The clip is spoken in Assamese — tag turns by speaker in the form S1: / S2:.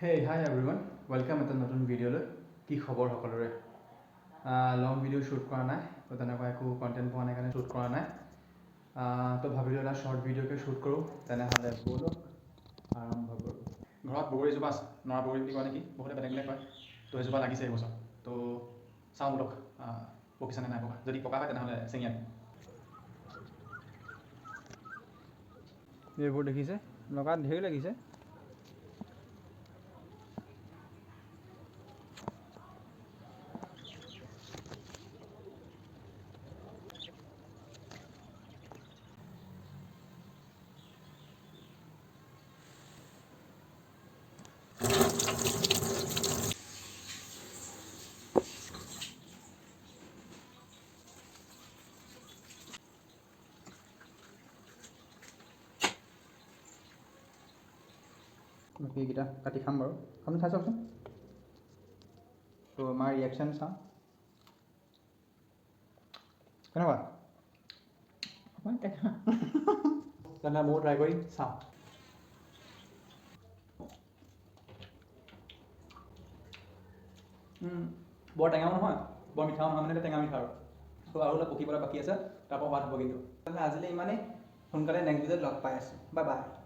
S1: Hey, hi everyone. Welcome to another video. কি খবৰ সকলোৰে লং ভিডিও শ্বুট কৰা নাই তো তেনেকুৱা একো কন্টেন্ট পোৱা নাই কাৰণে শ্বুট কৰা নাই তো ভাবিলো এটা শৰ্ট ভিডিওকে শ্বুট কৰোঁ তেনেহ'লে ব'লক আৰম্ভ কৰোঁ ঘৰত বগৰী এজোপা আছে নৰা বগৰী বুলি কয় নেকি বহুতে বেলেগ বেলেগ কয় তো এজোপা লাগিছে এইবছৰ তো চাওঁ ব'লক পকিছেনে নাই পকা যদি পকা হয় তেনেহ'লে ছিঙি আনিম এইবোৰ দেখিছে লগাত ঢেৰ লাগিছে বাকীকেইটা কাটি খাম বাৰু আপুনি খাই চাওকচোন তো আমাৰ ৰিয়েকশ্যন চাওঁ কেনেকুৱা তেনে ময়ো ট্ৰাই কৰি চাওঁ বৰ টেঙাও নহয় বৰ মিঠাও নহয় মানে টেঙা মিঠা আৰু অলপ পকিবলৈ বাকী আছে তাৰপৰা সোৱাদ হ'ব কিন্তু আজিলৈ ইমানেই সোনকালে নেক্সট ভিডিঅ'ত লগ পাই আছোঁ বাই বাই